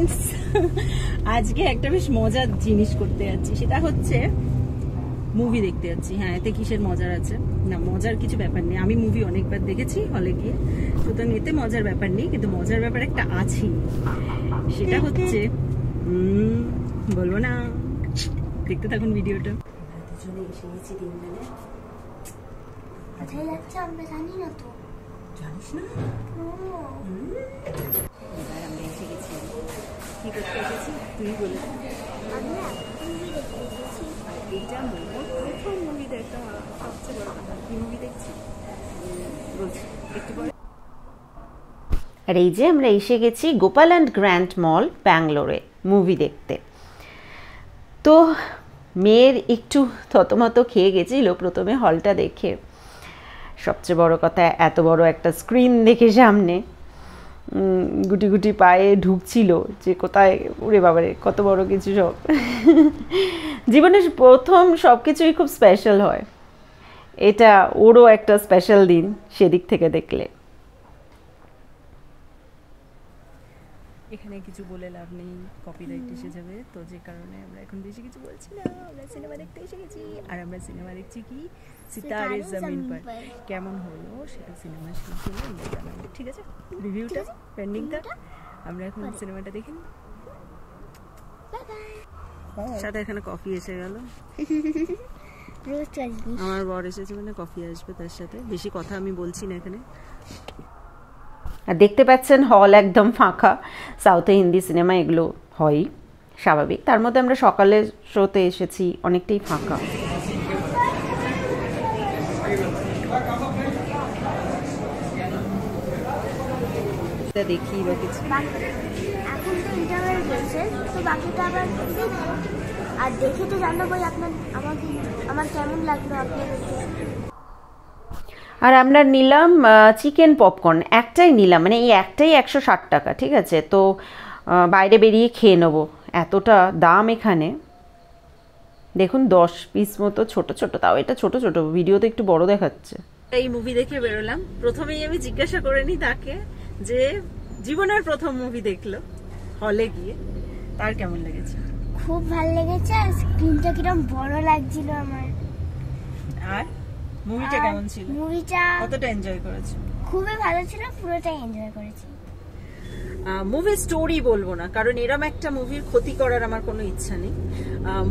Friends, আজকে একটা বেশ মজার জিনিস করতে যাচ্ছি, সেটা হচ্ছে মুভি দেখতে যাচ্ছি। হ্যাঁ, এতে কিসের মজার আছে? না, মজার কিছু ব্যাপার নেই। আমি মুভি অনেকবার দেখেছি হলে গিয়ে, সুতরাং এতে মজার ব্যাপার নেই। কিন্তু মজার ব্যাপার একটা আছে, সেটা হচ্ছে বলবো না, দেখতে থাকুন ভিডিওটা। দুজনে এসে গেছি তিনজনে। কোথায় যাচ্ছে আমরা জানি না তো। জানিস না? এবার আমরা এসে গেছি। কি করতে এসেছি তুই বলে? আমরা মুভি দেখতে এসেছি। এটা মোর প্রথম মুভি দেখা, সবচেয়ে বড় কথা। কি মুভি দেখছি বলছি একটু পরে। আর এই যে আমরা এসে গেছি গোপাল অ্যান্ড গ্র্যান্ড মল ব্যাঙ্গালোরে মুভি দেখতে। তো মেয়ের একটু থতমত খেয়ে গেছিল প্রথমে হলটা দেখে। সবচেয়ে বড় কথা, এত বড় একটা স্ক্রিন দেখে সামনে গুটি গুটি পায়ে ঢুকছিল যে কোথায়, ওরে বাবারে কত বড় কিছু সব। জীবনের প্রথম সব কিছুই খুব স্পেশাল হয়, এটা ওরও একটা স্পেশাল দিন সেদিক থেকে দেখলে। এখানে কিছু বলে লাভ নেই, কপিরাইট এসে যাবে, তো যে কারণে আমরা এখন বেশি কিছু বলছি না। আমরা সিনেমা দেখতে এসে গেছি, আর আমরা সিনেমা দেখছি কি সিতারে জমিন পর। কেমন হলো সেটা সিনেমা শেষ হলে আমরা জানাবো, ঠিক আছে? রিভিউটা পেন্ডিং থাক, আমরা এখন সিনেমাটা দেখে নিই। সাথে এখানে কফি এসে গেল। আমার বর এসেছে মানে কফি আসবে তার সাথে। বেশি কথা আমি বলছি না এখানে। আর দেখতে পাচ্ছেন হল একদম ফাঁকা। সাউথে হিন্দি সিনেমা এগুলো হয়ই স্বাভাবিক, তার মধ্যে আমরা সকালের শোতে এসেছি, অনেকটাই ফাঁকা। দেখি বা কিছু এখন তো ইন্টারভেল চলছে, তো বাকিটা আবার দেখবো, আর দেখে তো জানাবোই আমার কেমন লাগলো আপনাদেরকে। আর আমরা নিলাম চিকেন পপকর্ন, একটাই নিলাম, মানে এই একটাই 160 টাকা, ঠিক আছে? তো বাইরে বেরিয়ে খেয়ে নেবো, এতটা দাম এখানে। দেখুন 10 পিস মতো ছোট ছোট, তাও এটা ছোট ছোট, ভিডিওতে একটু বড় দেখাচ্ছে। এই মুভি দেখে বেরোলাম। প্রথমেই আমি জিজ্ঞাসা করে নি তাকে যে জীবনের প্রথম মুভি দেখলো হলে গিয়ে, তার কেমন লেগেছে? খুব ভালো লেগেছে, আর স্ক্রিনটা কিরকম বড় লাগছিল আমার। আর মুভিটা কেমন ছিল? মুভিটা কতটা এনজয় করেছো? খুবই ভালো ছিল, পুরোটাই এনজয় করেছি। মুভি স্টোরি বলবো না, কারণ এরম একটা মুভির ক্ষতি করার আমার কোনো ইচ্ছা নেই।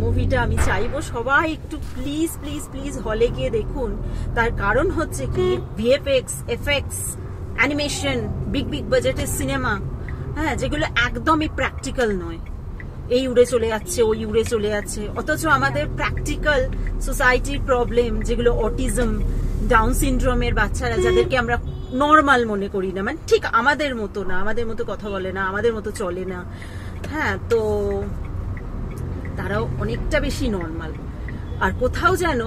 মুভিটা আমি চাইবো সবাই একটু প্লিজ প্লিজ প্লিজ হলে গিয়ে দেখুন। তার কারণ হচ্ছে কি, VFX, effects, animation, big big বাজেটের সিনেমা, হ্যাঁ, যেগুলো একদমই প্র্যাকটিক্যাল নয়। এই উড়ে চলে যাচ্ছে, ওই উড়ে চলে যাচ্ছে, অথচ আমাদের প্র্যাকটিক্যাল সোসাইটির প্রবলেম, যেগুলো অটিজম, ডাউন সিনড্রোমের বাচ্চারা, যাদেরকে আমরা নর্মাল মনে করি না, মানে ঠিক আমাদের মতো না, আমাদের মতো কথা বলে না, আমাদের মতো চলে না, হ্যাঁ, তো তারাও অনেকটা বেশি নর্মাল। আর কোথাও যেন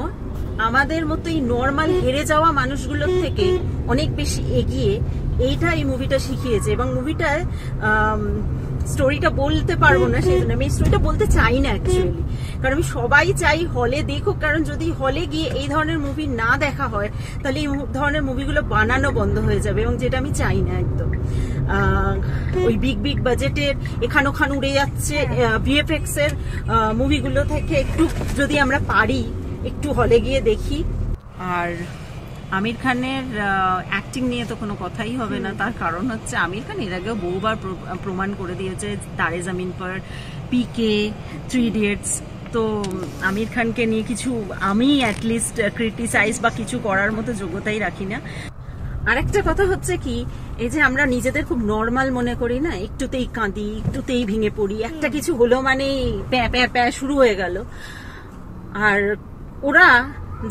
আমাদের মতো এই নর্মাল হেরে যাওয়া মানুষগুলোর থেকে অনেক বেশি এগিয়ে, এইটা এই মুভিটা শিখিয়েছে। এবং মুভিটায় স্টোরিটা বলতে পারবো না, সেই জন্য আমি স্টোরিটা বলতে চাই না অ্যাকচুয়ালি, কারণ আমি সবাই চাই হলে দেখুক। কারণ যদি হলে গিয়ে এই ধরনের মুভি না দেখা হয়, তাহলে এই ধরনের মুভিগুলো বানানো বন্ধ হয়ে যাবে, এবং যেটা আমি চাই না একদম। ওই বিগ বিগ বাজেটের এখান ওখান উড়ে যাচ্ছে ভিএফএক্স এর মুভিগুলো থেকে একটু যদি আমরা পারি একটু হলে গিয়ে দেখি। আর আমির খানের অ্যাক্টিং নিয়ে তো কোনো কথাই হবে না, তার কারণ হচ্ছে আমির খান এর আগেও বহুবার প্রমাণ করে দিয়েছে, তারে জমিন পর, পিকে, 3 ইডিয়টস। তো আমির খানকে নিয়ে কিছু আমি অ্যাটলিস্ট ক্রিটিসাইজ বা কিছু করার মতো যোগ্যতাই রাখি না। আর একটা কথা হচ্ছে কি, এই যে আমরা নিজেদের খুব নর্মাল মনে করি না, একটুতেই কাঁদি, একটুতেই ভেঙে পড়ি, একটা কিছু হলো মানে প্যাঁ প্যাঁ প্যাঁ শুরু হয়ে গেল। আর ওরা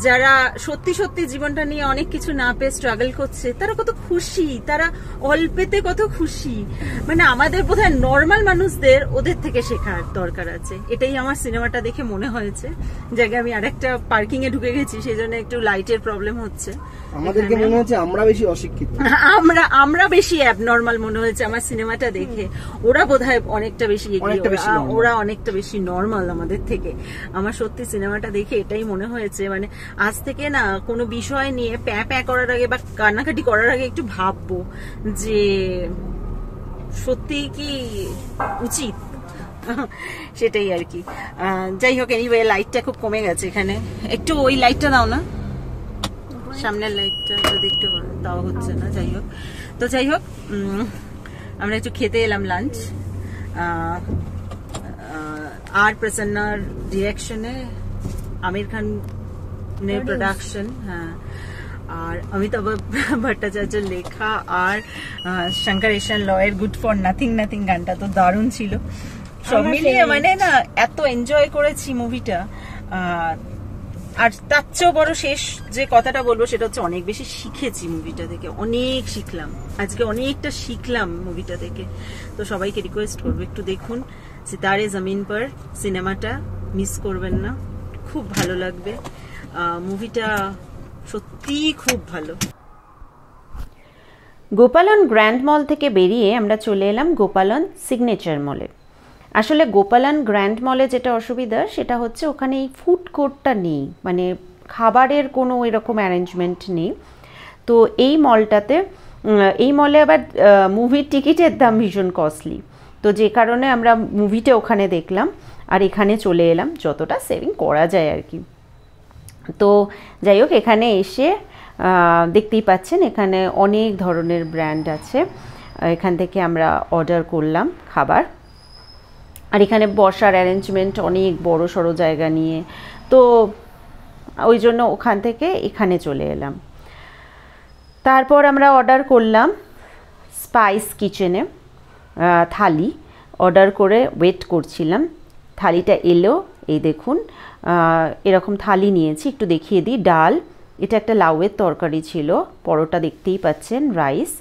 যারা সত্যি সত্যি জীবনটা নিয়ে অনেক কিছু না পেয়ে স্ট্রাগল করছে, তারা কত খুশি, তারা অল্পেতে কত খুশি। মানে আমাদের বোধহয় নর্মাল মানুষদের ওদের থেকে শেখার দরকার আছে, এটাই আমার সিনেমাটা দেখে মনে হয়েছে। জায়গায় আমি আরেকটা পার্কিং এ ঢুকে গেছি, সেই জন্য একটু লাইটের প্রবলেম হচ্ছে। আমাদেরকে মনে হচ্ছে আমরা বেশি অশিক্ষিত, আমরা বেশি অ্যাবনর্মাল মনে হয়েছে আমার সিনেমাটা দেখে। ওরা বোধহয় অনেকটা বেশি এগিয়ে, ওরা অনেকটা বেশি নর্মাল আমাদের থেকে। আমার সত্যি সিনেমাটা দেখে এটাই মনে হয়েছে, মানে আজ থেকে না কোনো বিষয় নিয়ে প্যাঁ প্যাঁ করার আগে বা কান্নাকাটি করার আগে একটু ভাববো যে সত্যি কি উচিত সেটাই আর কি। যাই হোক, এনিওয়ে লাইটটা খুব কমে গেছে এখানে, একটু ওই লাইটটা দাও না, সামনের লাইটটা যদি একটু, তাও হচ্ছে না। যাই হোক, তো যাই হোক, আমরা একটু খেতে এলাম লাঞ্চ। আর প্রসন্নার ডিরেকশনে, আমির খানের প্রোডাকশন, হ্যাঁ, আর অমিতাভ ভট্টাচার্যের লেখা, আর শঙ্কর এশান লয়ের গুড ফর নাথিং নাথিং গানটা তো দারুণ ছিল। সব মিলিয়ে মানে না এত এনজয় করেছি মুভিটা। আর তার চেয়েও বড় শেষ যে কথাটা বলবো সেটা হচ্ছে অনেক বেশি শিখেছি মুভিটা থেকে, অনেক শিখলাম, আজকে অনেকটা শিখলাম মুভিটা থেকে। তো সবাইকে রিকোয়েস্ট করবো একটু দেখুন সিতারে জমিন পর সিনেমাটা, মিস করবেন না, খুব ভালো লাগবে। মুভিটা সত্যি খুব ভালো। গোপালন গ্র্যান্ড মল থেকে বেরিয়ে আমরা চলে এলাম গোপালন সিগনেচার মলে। আসলে গোপালন গ্র্যান্ড মলে যেটা অসুবিধা সেটা হচ্ছে ওখানে এই ফুড কোর্টটা নেই, মানে খাবারের কোনো এরকম অ্যারেঞ্জমেন্ট নেই। তো এই মলটাতে, এই মলে আবার মুভির টিকিটের দাম ভীষণ কস্টলি, তো যে কারণে আমরা মুভিটা ওখানে দেখলাম আর এখানে চলে এলাম যতটা সেভিং করা যায় আর কি। তো যাই হোক, এখানে এসে দেখতেই পাচ্ছেন এখানে অনেক ধরনের ব্র্যান্ড আছে, এখান থেকে আমরা অর্ডার করলাম খাবার। আর এখানে বসার অ্যারেঞ্জমেন্ট অনেক বড় সড়ো জায়গা নিয়ে, তো ওই জন্য ওখান থেকে এখানে চলে এলাম। তারপর আমরা অর্ডার করলাম স্পাইস কিচেনে থালি, অর্ডার করে ওয়েট করছিলাম, থালিটা এলো, এই দেখুন এরকম থালি নিয়েছি, একটু দেখিয়ে দিই। ডাল, এটা একটা লাউয়ের তরকারি ছিল, পরোটা দেখতেই পাচ্ছেন, রাইস,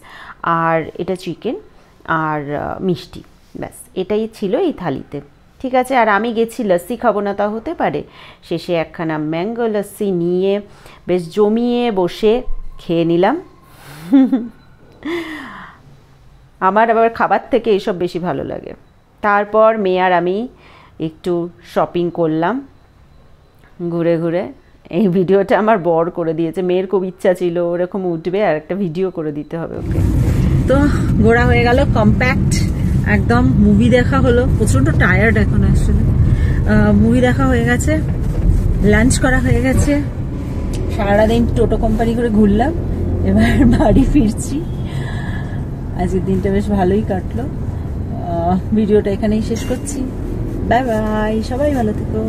আর এটা চিকেন আর মিষ্টি, ব্যাস এটাই ছিল এই থালিতে। ঠিক আছে, আর আমি গেছি লস্যি খাবো না তা হতে পারে, শেষে একখানা ম্যাঙ্গো লস্যি নিয়ে বেশ জমিয়ে বসে খেয়ে নিলাম। আমার আবার খাবার থেকে এসব বেশি ভালো লাগে। তারপর মেয়ে আর আমি একটু শপিং করলাম ঘুরে ঘুরে। এই ভিডিওটা আমার বর করে দিয়েছে, মেয়ের খুব ইচ্ছা ছিল ওরকম উঠবে আর একটা ভিডিও করে দিতে হবে ওকে। তো ঘোরা হয়ে গেল কম্প্যাক্ট একদম, মুভি দেখা হলো, প্রচন্ড টায়ার্ড এখন আসলে। মুভি দেখা হয়ে গেছে, লাঞ্চ করা হয়ে গেছে, সারাদিন টোটো কোম্পানি করে ঘুরলাম, এবার বাড়ি ফিরছি। আজকের দিনটা বেশ ভালোই কাটলো। ভিডিওটা এখানেই শেষ করছি, বাই বাই, সবাই ভালো থেকো।